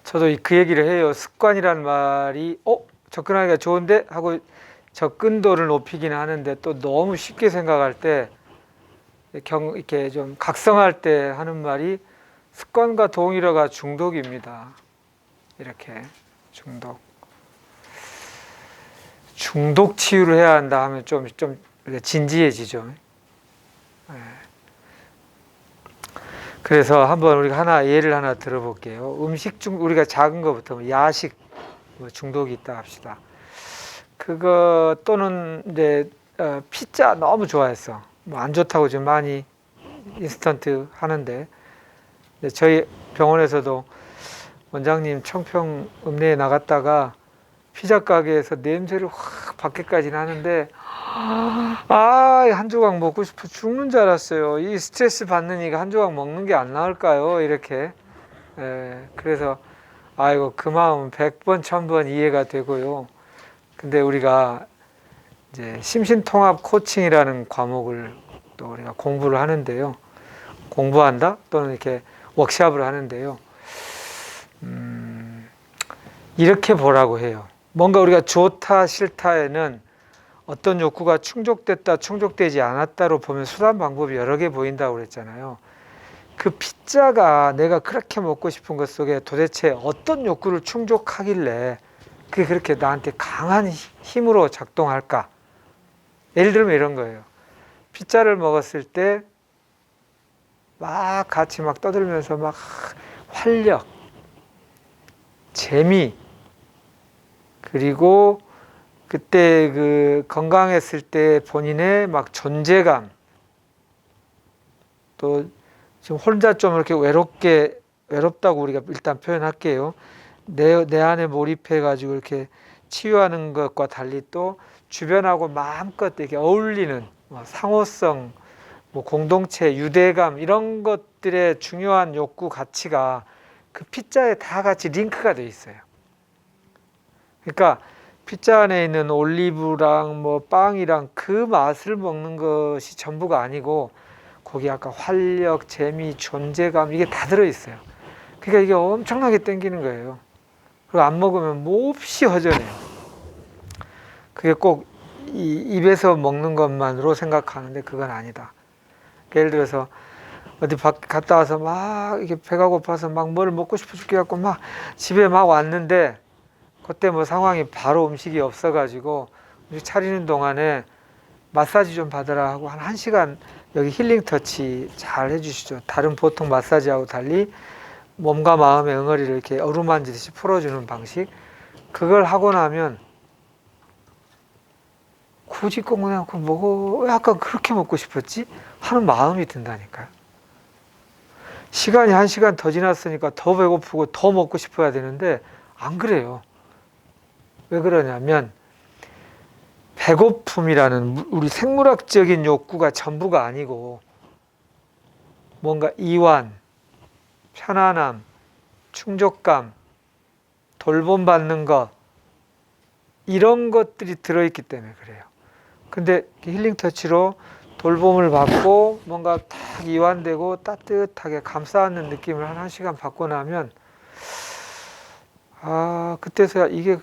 저도 그 얘기를 해요. 습관이란 말이 접근하기가 좋은데 하고 접근도를 높이기는 하는데 또 너무 쉽게 생각할 때 이렇게 좀 각성할 때 하는 말이 습관과 동일어가 중독입니다. 이렇게 중독 치유를 해야 한다 하면 좀 진지해지죠. 그래서 한번 우리가 예를 하나 들어볼게요. 우리가 작은 것부터 야식 중독이 있다 합시다. 그거 또는 이제 피자 너무 좋아했어. 뭐 안 좋다고 지금 많이 인스턴트 하는데 저희 병원에서도 원장님 청평 읍내에 나갔다가 피자 가게에서 냄새를 확 밖에까지 나는데 한 조각 먹고 싶어 죽는 줄 알았어요. 이 스트레스 받는 이가 한 조각 먹는 게 안 나을까요? 이렇게. 그래서 아이고 그 마음은 100번 1000번 이해가 되고요. 근데 우리가 이제 심신통합 코칭이라는 과목을 또 우리가 공부를 하는데요. 공부한다 또는 이렇게 워크숍을 하는데요. 이렇게 보라고 해요. 뭔가 우리가 좋다 싫다에는 어떤 욕구가 충족됐다 충족되지 않았다로 보면 수단 방법이 여러 개 보인다고 그랬잖아요. 그 피자가 내가 그렇게 먹고 싶은 것 속에 도대체 어떤 욕구를 충족하길래 그게 그렇게 나한테 강한 힘으로 작동할까? 예를 들면 이런 거예요. 피자를 먹었을 때 막 같이 막 떠들면서 막 활력, 재미, 그리고 그때 그 건강했을 때 본인의 막 존재감, 또 지금 혼자 좀 이렇게 외롭다고 우리가 일단 표현할게요. 내 안에 몰입해가지고 이렇게 치유하는 것과 달리 또 주변하고 마음껏 이렇게 어울리는 상호성, 공동체, 유대감 이런 것들의 중요한 욕구 가치가 그 피자에 다 같이 링크가 돼 있어요. 그러니까 피자 안에 있는 올리브랑 빵이랑 그 맛을 먹는 것이 전부가 아니고 거기 아까 활력, 재미, 존재감 이게 다 들어있어요. 그러니까 이게 엄청나게 땡기는 거예요. 그리고 안 먹으면 몹시 허전해요. 그게 꼭 입에서 먹는 것만으로 생각하는데 그건 아니다. 예를 들어서 어디 갔다 와서 막 이게 배가 고파서 막 뭘 먹고 싶어 죽겠고 막 집에 막 왔는데 그때 상황이 바로 음식이 없어가지고 음식 차리는 동안에 마사지 좀 받으라 하고 한 1시간 여기 힐링 터치 잘 해주시죠. 다른 보통 마사지하고 달리 몸과 마음의 응어리를 이렇게 어루만지듯이 풀어주는 방식. 그걸 하고 나면 굳이 꼭 그냥 왜 아까 그렇게 먹고 싶었지? 하는 마음이 든다니까요. 시간이 1시간 더 지났으니까 더 배고프고 더 먹고 싶어야 되는데 안 그래요. 왜 그러냐면 배고픔이라는 우리 생물학적인 욕구가 전부가 아니고 뭔가 이완, 편안함, 충족감, 돌봄받는 것 이런 것들이 들어있기 때문에 그래요. 근데 힐링 터치로 돌봄을 받고 뭔가 딱 이완되고 따뜻하게 감싸안는 느낌을 한 1시간 받고 나면 그때서야 이게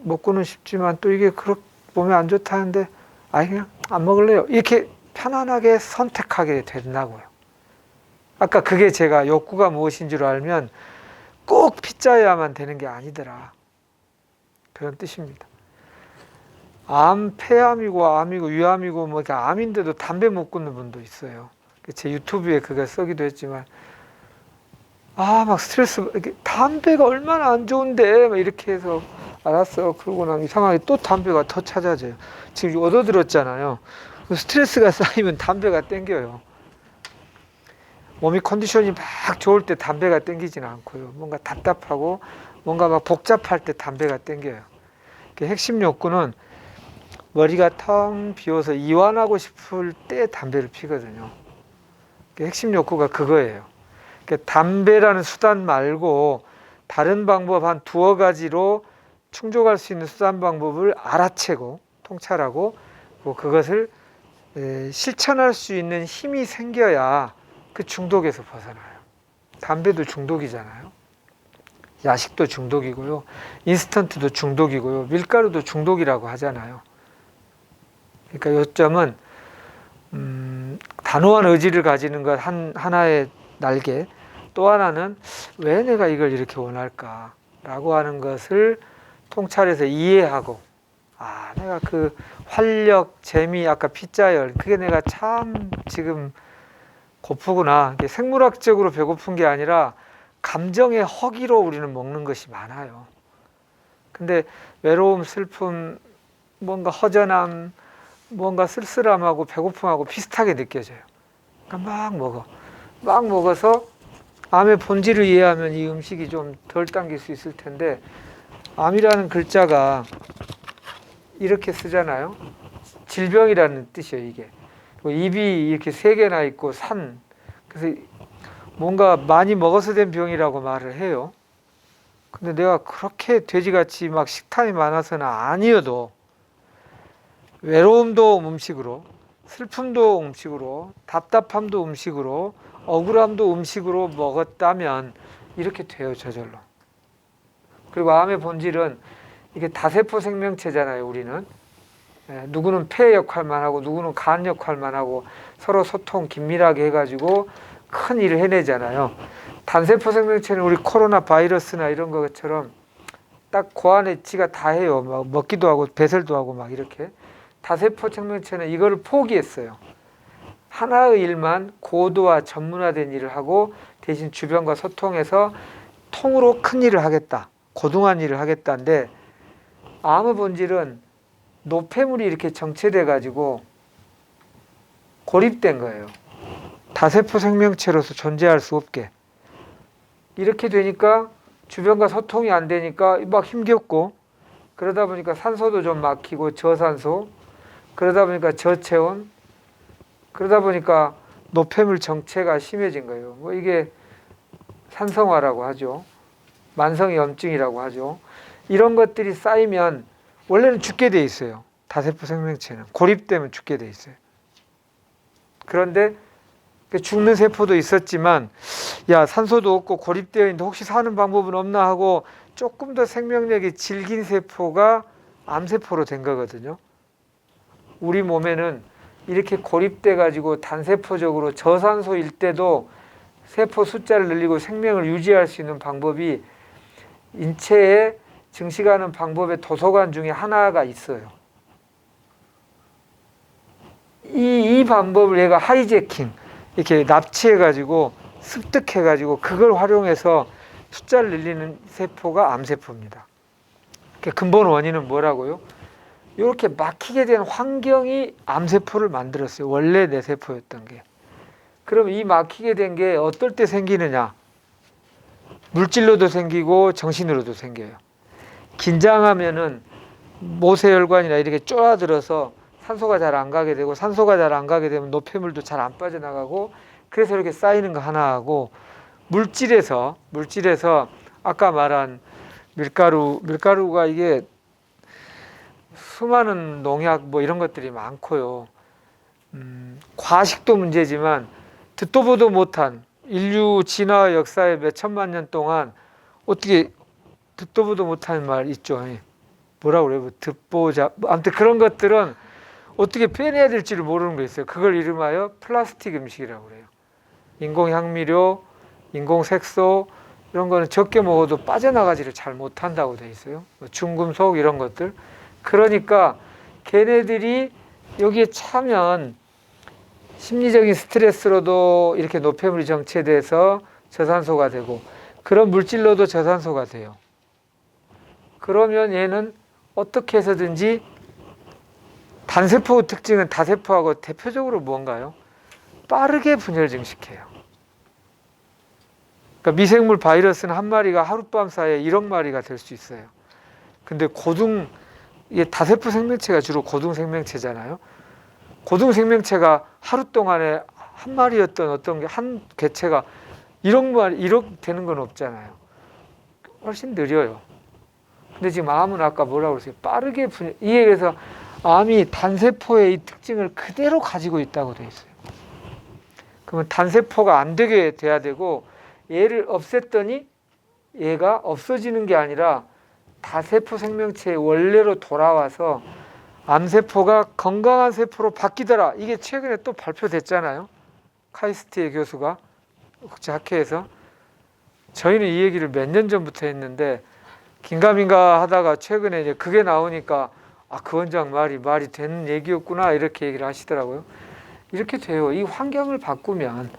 먹고는 싶지만 또 이게 그렇게 몸에 안 좋다는데 그냥 안 먹을래요. 이렇게 편안하게 선택하게 된다고요. 아까 그게 제가 욕구가 무엇인 줄 알면 꼭 피자여야만 되는 게 아니더라. 그런 뜻입니다. 폐암이고 암이고 위암이고 암인데도 담배 못 끊는 분도 있어요. 제 유튜브에 그거 쓰기도 했지만 막 스트레스 담배가 얼마나 안 좋은데 이렇게 해서 알았어. 그러고 나면 이상하게 또 담배가 더 찾아져요. 지금 얻어들었잖아요. 스트레스가 쌓이면 담배가 땡겨요. 몸이 컨디션이 막 좋을 때 담배가 땡기지는 않고요. 뭔가 답답하고 뭔가 막 복잡할 때 담배가 땡겨요. 핵심 욕구는 머리가 텅 비어서 이완하고 싶을 때 담배를 피거든요. 핵심 욕구가 그거예요. 담배라는 수단 말고 다른 방법 한 2-가지로 충족할 수 있는 수단 방법을 알아채고 통찰하고 그것을 실천할 수 있는 힘이 생겨야 그 중독에서 벗어나요. 담배도 중독이잖아요. 야식도 중독이고요. 인스턴트도 중독이고요. 밀가루도 중독이라고 하잖아요. 그러니까 요점은 단호한 의지를 가지는 것 하나의 날개, 또 하나는 왜 내가 이걸 이렇게 원할까 라고 하는 것을 통찰해서 이해하고, 내가 그 활력, 재미, 아까 피자열, 그게 내가 참 지금 고프구나. 이게 생물학적으로 배고픈 게 아니라 감정의 허기로 우리는 먹는 것이 많아요. 근데 외로움, 슬픔, 뭔가 허전함, 뭔가 쓸쓸함하고 배고픔하고 비슷하게 느껴져요. 그러니까 막 먹어서 암의 본질을 이해하면 이 음식이 좀 덜 당길 수 있을 텐데, 암이라는 글자가 이렇게 쓰잖아요. 질병이라는 뜻이에요, 이게. 입이 이렇게 세 개나 있고 그래서 뭔가 많이 먹어서 된 병이라고 말을 해요. 근데 내가 그렇게 돼지같이 막 식탐이 많아서는 아니어도 외로움도 음식으로, 슬픔도 음식으로, 답답함도 음식으로, 억울함도 음식으로 먹었다면 이렇게 돼요, 저절로. 그리고 암의 본질은 이게 다세포 생명체잖아요, 우리는. 누구는 폐 역할만 하고 누구는 간 역할만 하고 서로 소통 긴밀하게 해가지고 큰 일을 해내잖아요. 단세포 생명체는 우리 코로나 바이러스나 이런 것처럼 딱 그 안에 지가 다 해요. 막 먹기도 하고 배설도 하고 막 이렇게. 다세포 생명체는 이거를 포기했어요. 하나의 일만 고도화 전문화된 일을 하고 대신 주변과 소통해서 통으로 큰 일을 하겠다, 고등한 일을 하겠다인데, 암의 본질은 노폐물이 이렇게 정체돼 가지고 고립된 거예요. 다세포 생명체로서 존재할 수 없게. 이렇게 되니까 주변과 소통이 안 되니까 막 힘겹고, 그러다 보니까 산소도 좀 막히고 저산소, 그러다 보니까 저체온, 그러다 보니까 노폐물 정체가 심해진 거예요. 뭐 이게 산성화라고 하죠. 만성염증이라고 하죠. 이런 것들이 쌓이면 원래는 죽게 돼 있어요. 다세포 생명체는 고립되면 죽게 돼 있어요. 그런데 죽는 세포도 있었지만, 야, 산소도 없고 고립되어 있는데 혹시 사는 방법은 없나 하고 조금 더 생명력이 질긴 세포가 암세포로 된 거거든요. 우리 몸에는 이렇게 고립돼 가지고 단세포적으로 저산소일 때도 세포 숫자를 늘리고 생명을 유지할 수 있는 방법이 인체에 증식하는 방법의 도서관 중에 하나가 있어요. 이 방법을 얘가 하이제킹, 이렇게 납치해가지고 습득해가지고 그걸 활용해서 숫자를 늘리는 세포가 암세포입니다. 근본 원인은 뭐라고요? 이렇게 막히게 된 환경이 암세포를 만들었어요. 원래 내 세포였던 게. 그럼 이 막히게 된 게 어떨 때 생기느냐? 물질로도 생기고 정신으로도 생겨요. 긴장하면은 모세혈관이나 이렇게 쪼아들어서 산소가 잘 안 가게 되고, 산소가 잘 안 가게 되면 노폐물도 잘 안 빠져나가고, 그래서 이렇게 쌓이는 거 하나하고, 물질에서 아까 말한 밀가루가 이게 수많은 농약 뭐 이런 것들이 많고요. 과식도 문제지만 듣도 보도 못한 인류 진화 역사의 몇 천만 년 동안 어떻게 듣도 보도 못한 말 있죠. 뭐라 그래요? 뭐 듣보자. 아무튼 그런 것들은 어떻게 빼내야 될지를 모르는 거 있어요. 그걸 이름하여 플라스틱 음식이라고 그래요. 인공향미료, 인공색소 이런 거는 적게 먹어도 빠져나가지를 잘 못한다고 돼 있어요. 중금속 이런 것들. 그러니까 걔네들이 여기에 차면 심리적인 스트레스로도 이렇게 노폐물이 정체돼서 저산소가 되고, 그런 물질로도 저산소가 돼요. 그러면 얘는 어떻게 해서든지, 단세포 특징은 다세포하고 대표적으로 뭔가요? 빠르게 분열 증식해요. 그러니까 미생물 바이러스는 한 마리가 하룻밤 사이에 1억 마리가 될 수 있어요. 근데 이게 다세포 생명체가 주로 고등 생명체잖아요. 고등 생명체가 하루 동안에 한 마리였던 어떤 게 한 개체가 1억 되는 건 없잖아요. 훨씬 느려요. 근데 지금 암은 아까 뭐라고 그랬어요? 빠르게 분열. 이에 그래서 암이 단세포의 이 특징을 그대로 가지고 있다고 돼 있어요. 그러면 단세포가 안 되게 돼야 되고, 얘를 없앴더니 얘가 없어지는 게 아니라 다세포 생명체의 원래로 돌아와서 암세포가 건강한 세포로 바뀌더라. 이게 최근에 또 발표됐잖아요. 카이스트의 교수가 국제학회에서. 저희는 이 얘기를 몇 년 전부터 했는데 긴가민가 하다가 최근에 이제 그게 나오니까 그 원장 말이 되는 얘기였구나 이렇게 얘기를 하시더라고요. 이렇게 돼요. 이 환경을 바꾸면,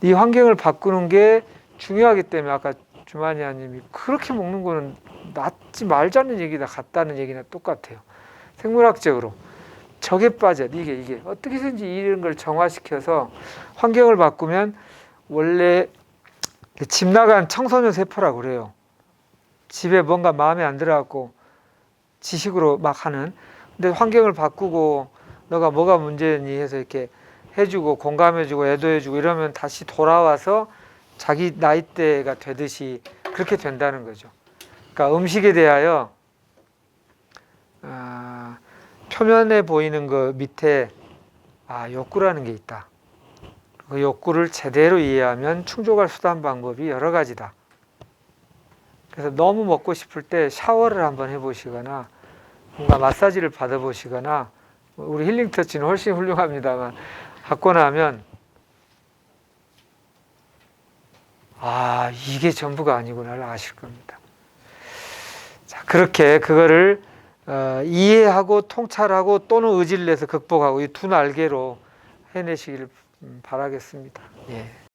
이 환경을 바꾸는 게 중요하기 때문에 아까 주마니아님이 그렇게 먹는 거는 낫지 말자는 얘기나 같다는 얘기나 똑같아요. 생물학적으로 적에 빠져. 이게 어떻게든지 이런 걸 정화시켜서 환경을 바꾸면 원래 집 나간 청소년 세포라고 그래요. 집에 뭔가 마음에 안 들어갖고 지식으로 막 하는. 근데 환경을 바꾸고 너가 뭐가 문제니 해서 이렇게 해주고 공감해주고 애도해주고 이러면 다시 돌아와서 자기 나이대가 되듯이 그렇게 된다는 거죠. 그러니까 음식에 대하여 표면에 보이는 거 밑에 욕구라는 게 있다. 그 욕구를 제대로 이해하면 충족할 수단 방법이 여러 가지다. 그래서 너무 먹고 싶을 때 샤워를 한번 해보시거나 뭔가 마사지를 받아보시거나, 우리 힐링 터치는 훨씬 훌륭합니다만 하고 나면 이게 전부가 아니구나를 아실 겁니다. 자, 그렇게 그거를 이해하고 통찰하고 또는 의지를 내서 극복하고 이 두 날개로 해내시기를 바라겠습니다. 예.